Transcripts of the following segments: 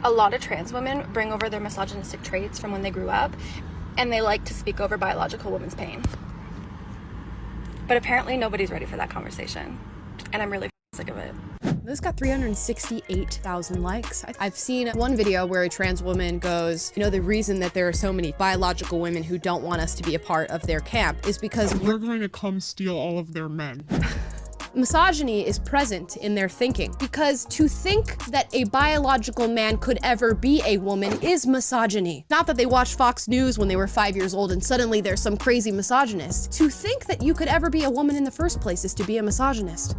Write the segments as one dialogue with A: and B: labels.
A: A lot of trans women bring over their misogynistic traits from when they grew up, and they like to speak over biological women's pain. But apparently nobody's ready for that conversation, and I'm really sick of it.
B: This got 368,000 likes. I've seen one video where a trans woman goes, you know, the reason that there are so many biological women who don't want us to be a part of their camp is because
C: we're going to come steal all of their men.
B: Misogyny is present in their thinking, because to think that a biological man could ever be a woman is misogyny. Not that they watched Fox News when they were 5 years old and suddenly there's some crazy misogynist. To think that you could ever be a woman in the first place is to be a misogynist.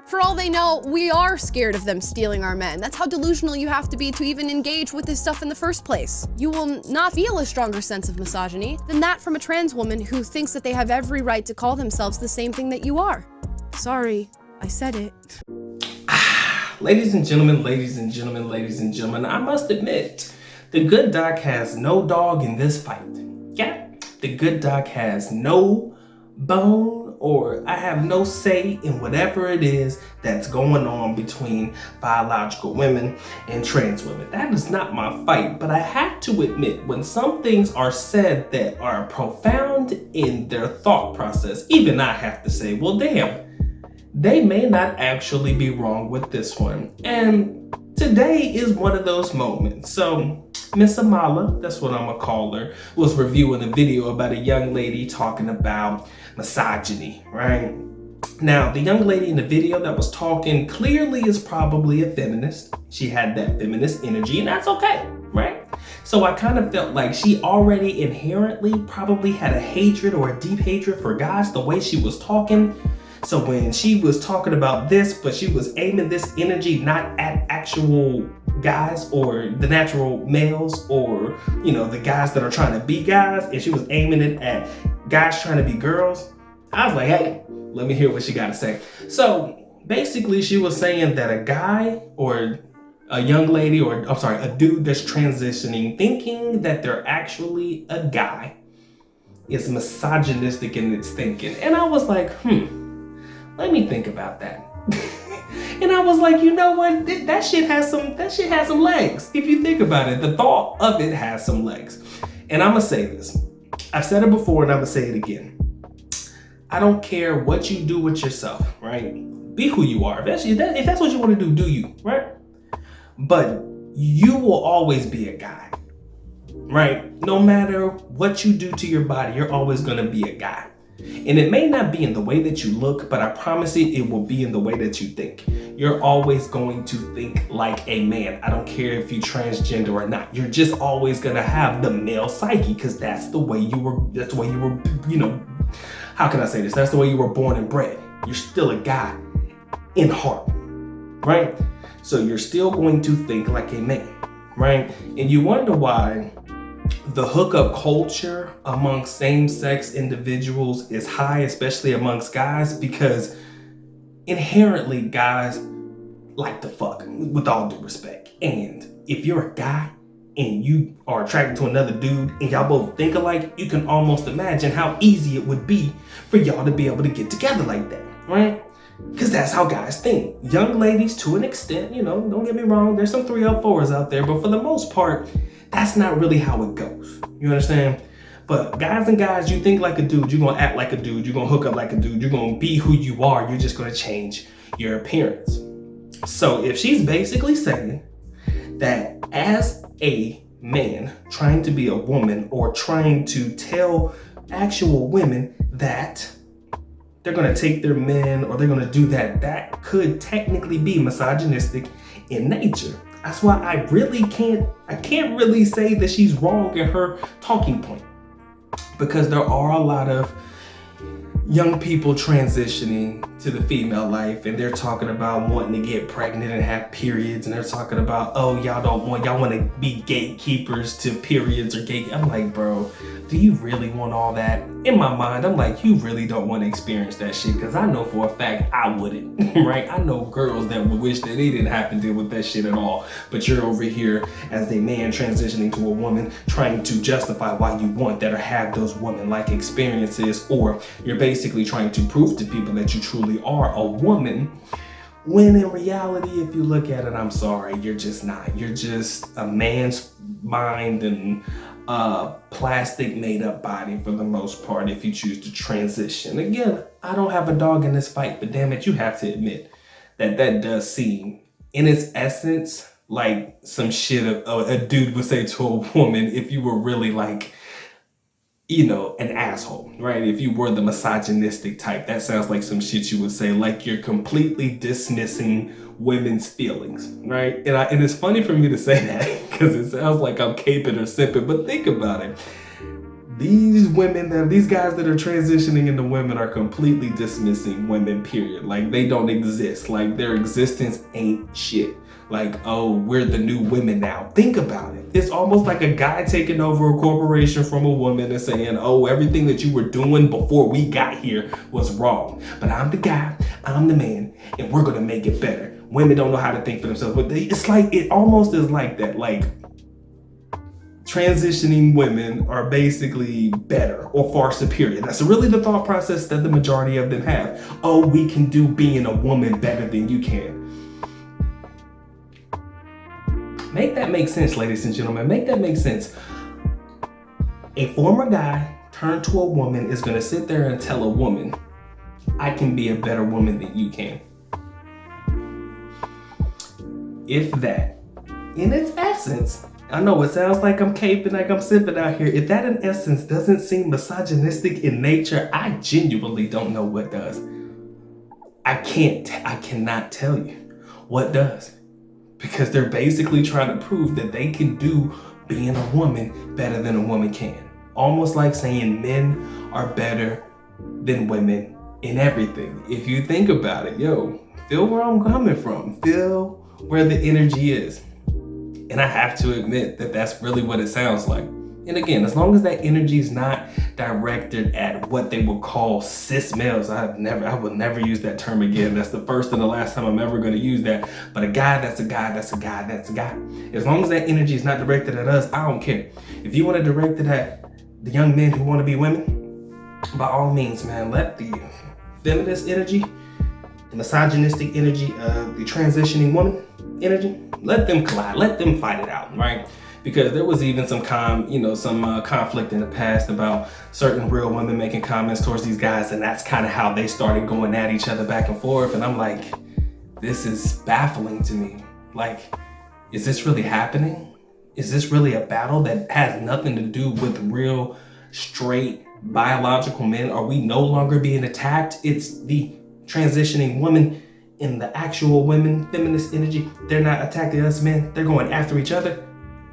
B: For all they know, we are scared of them stealing our men. That's how delusional you have to be to even engage with this stuff in the first place. You will not feel a stronger sense of misogyny than that from a trans woman who thinks that they have every right to call themselves the same thing that you are. Sorry, I said it.
D: Ladies and gentlemen, ladies and gentlemen, ladies and gentlemen, I must admit, the good doc has no dog in this fight. Yeah, the good doc has no bone, or I have no say in whatever it is that's going on between biological women and trans women. That is not my fight, but I have to admit, when some things are said that are profound in their thought process, even I have to say, well, damn, they may not actually be wrong with this one. And today is one of those moments. So Miss Amala, that's what I'm gonna call her, was reviewing a video about a young lady talking about misogyny, right? Now, the young lady in the video that was talking clearly is probably a feminist. She had that feminist energy, and that's okay, right? So I kind of felt like she already inherently probably had a hatred or a deep hatred for guys the way she was talking. So when she was talking about this, but she was aiming this energy not at actual guys or the natural males or, you know, the guys that are trying to be guys, and she was aiming it at guys trying to be girls, I was like, hey, let me hear what she got to say. So basically she was saying that a guy or a young lady, or I'm sorry, a dude that's transitioning, thinking that they're actually a guy, is misogynistic in its thinking. And I was like, let me think about that. And I was like, you know what? That shit has some legs. If you think about it, the thought of it has some legs. And I'm gonna say this. I've said it before and I'm gonna say it again. I don't care what you do with yourself, right? Be who you are. If that's what you want to do you, right? But you will always be a guy, right? No matter what you do to your body, you're always gonna be a guy. And it may not be in the way that you look, but I promise you, it will be in the way that you think. You're always going to think like a man. I don't care if you transgender or not. You're just always gonna have the male psyche, because that's the way you were, you know, how can I say this? That's the way you were born and bred. You're still a guy in heart, right? So you're still going to think like a man, right? And you wonder why the hookup culture amongst same-sex individuals is high, especially amongst guys, because inherently guys like to fuck, with all due respect. And if you're a guy and you are attracted to another dude and y'all both think alike, you can almost imagine how easy it would be for y'all to be able to get together like that, right? Because that's how guys think. Young ladies, to an extent, you know, don't get me wrong, there's some 304s out there, but for the most part, that's not really how it goes. You understand? But guys and guys, you think like a dude, you're gonna act like a dude, you're gonna hook up like a dude, you're gonna be who you are, you're just gonna change your appearance. So if she's basically saying that as a man trying to be a woman, or trying to tell actual women that they're gonna take their men or they're gonna do that, that could technically be misogynistic in nature. That's why I can't really say that she's wrong in her talking point, because there are a lot of young people transitioning to the female life, and they're talking about wanting to get pregnant and have periods, and they're talking about, oh, y'all want to be gatekeepers to periods or gate. I'm like, bro, do you really want all that? In my mind, I'm like, you really don't want to experience that shit, because I know for a fact I wouldn't, right? I know girls that would wish that they didn't have to deal with that shit at all, but you're over here as a man transitioning to a woman, trying to justify why you want that or have those woman-like experiences, or you're basically trying to prove to people that you truly are a woman When in reality, if you look at it, I'm sorry, you're just not. You're just a man's mind and plastic made up body for the most part if you choose to transition. Again, I don't have a dog in this fight, but damn it, you have to admit that that does seem, in its essence, like some shit a dude would say to a woman if you were really like, you know, an asshole, right? If you were the misogynistic type, that sounds like some shit you would say, like you're completely dismissing women's feelings, right? And it's funny for me to say that because it sounds like I'm caping or sipping, but think about it. These guys that are transitioning into women are completely dismissing women, period. Like they don't exist. Like their existence ain't shit. Like, oh, we're the new women now. Think about it. It's almost like a guy taking over a corporation from a woman and saying, oh, everything that you were doing before we got here was wrong. But I'm the guy, I'm the man, and we're gonna make it better. Women don't know how to think for themselves. But it almost is like that. Like, transitioning women are basically better or far superior. That's really the thought process that the majority of them have. Oh, we can do being a woman better than you can. Make that make sense, ladies and gentlemen. Make that make sense. A former guy turned to a woman is going to sit there and tell a woman, I can be a better woman than you can. If that, in its essence, I know it sounds like I'm caping, like I'm sipping out here. If that in essence doesn't seem misogynistic in nature, I genuinely don't know what does. I cannot tell you what does. Because they're basically trying to prove that they can do being a woman better than a woman can. Almost like saying men are better than women in everything. If you think about it, feel where I'm coming from. Feel where the energy is. And I have to admit that that's really what it sounds like. And again, as long as that energy is not directed at what they would call cis males, I will never use that term again. That's the first and the last time I'm ever going to use that. But a guy, that's a guy, that's a guy, that's a guy. As long as that energy is not directed at us, I don't care. If you want to direct it at the young men who want to be women, by all means, man, let the feminist energy, the misogynistic energy, the transitioning woman energy, let them collide, let them fight it out, right? Because there was even some conflict in the past about certain real women making comments towards these guys, and that's kind of how they started going at each other back and forth. And I'm like, this is baffling to me. Like, is this really happening? Is this really a battle that has nothing to do with real, straight, biological men? Are we no longer being attacked? It's the transitioning woman and the actual women, feminist energy. They're not attacking us men. They're going after each other.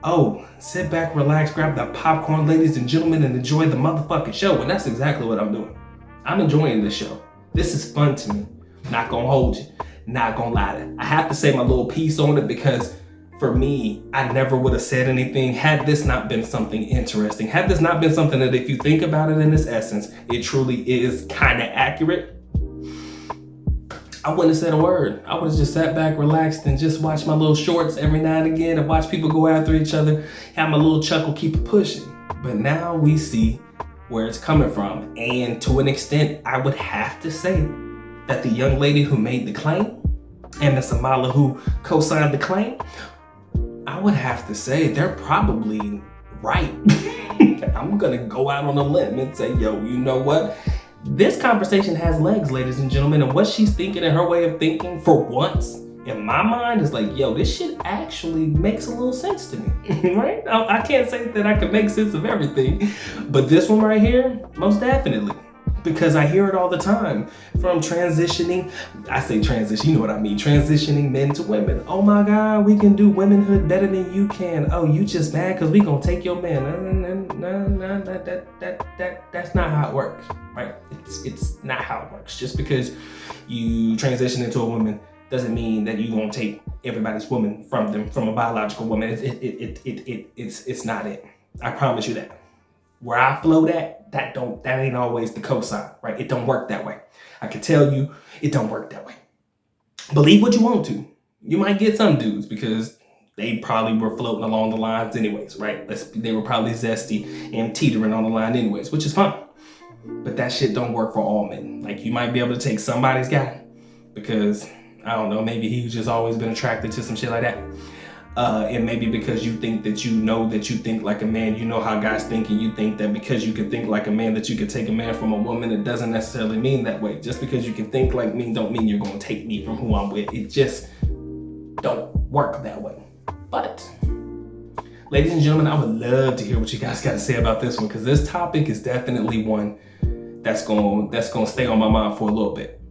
D: Oh, sit back, relax, grab that popcorn, ladies and gentlemen, and enjoy the motherfucking show. And that's exactly what I'm doing. I'm enjoying this show. This is fun to me. Not gonna hold you. Not gonna lie to you. I have to say my little piece on it because for me, I never would have said anything had this not been something interesting. Had this not been something that if you think about it in its essence, it truly is kind of accurate. I wouldn't have said a word. I would have just sat back, relaxed, and just watched my little shorts every now and again and watch people go after each other, have my little chuckle, keep it pushing. But now we see where it's coming from. And to an extent, I would have to say that the young lady who made the claim and Miss Amala who co-signed the claim, I would have to say they're probably right. I'm gonna go out on a limb and say, you know what? This conversation has legs, ladies and gentlemen, and what she's thinking and her way of thinking for once, in my mind, is like, this shit actually makes a little sense to me, right? I can't say that I can make sense of everything, but this one right here, most definitely, because I hear it all the time from transitioning, I say transition, you know what I mean, transitioning men to women. Oh my God, we can do womanhood better than you can. Oh, you just mad because we gonna take your man. No, that's not how it works, right? It's not how it works. Just because you transition into a woman doesn't mean that you gonna take everybody's woman from them, from a biological woman. It's not it. I promise you that. Where I flow that ain't always the cosign, right? It don't work that way. I can tell you, it don't work that way. Believe what you want to. You might get some dudes because they probably were floating along the lines anyways, right? They were probably zesty and teetering on the line anyways, which is fine. But that shit don't work for all men. Like, you might be able to take somebody's guy because I don't know, maybe he's just always been attracted to some shit like that. And maybe because you think that you think like a man, you know how guys think, and you think that because you can think like a man that you can take a man from a woman. It doesn't necessarily mean that way. Just because you can think like me don't mean you're gonna take me from who I'm with. It just don't work that way. But ladies and gentlemen, I would love to hear what you guys got to say about this one, because this topic is definitely one that's gonna stay on my mind for a little bit.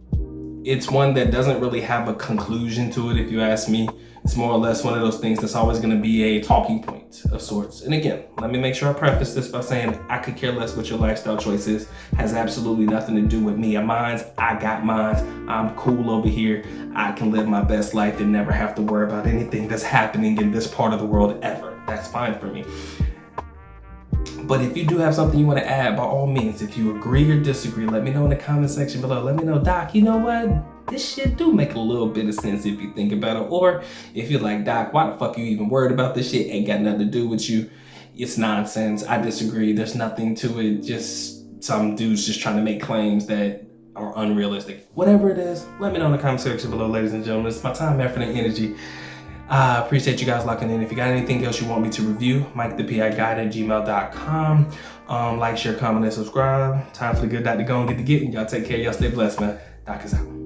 D: It's one that doesn't really have a conclusion to it, if you ask me. It's more or less one of those things that's always going to be a talking point of sorts. And again, let me make sure I preface this by saying I could care less what your lifestyle choice is. Has absolutely nothing to do with me and mine. I got mine. I'm cool over here. I can live my best life and never have to worry about anything that's happening in this part of the world ever. That's fine for me. But if you do have something you want to add, by all means, if you agree or disagree, let me know in the comment section below. Let me know, Doc, you know what? This shit do make a little bit of sense if you think about it. Or if you're like, Doc, why the fuck you even worried about this shit? Ain't got nothing to do with you. It's nonsense. I disagree. There's nothing to it. Just some dudes just trying to make claims that are unrealistic. Whatever it is, let me know in the comment section below, ladies and gentlemen. It's my time, effort, and energy. I appreciate you guys locking in. If you got anything else you want me to review, MikeThePIGuide@gmail.com. Like, share, comment, and subscribe. Time for the good doc to go and get to getting. Y'all take care. Y'all stay blessed, man. Doc is out.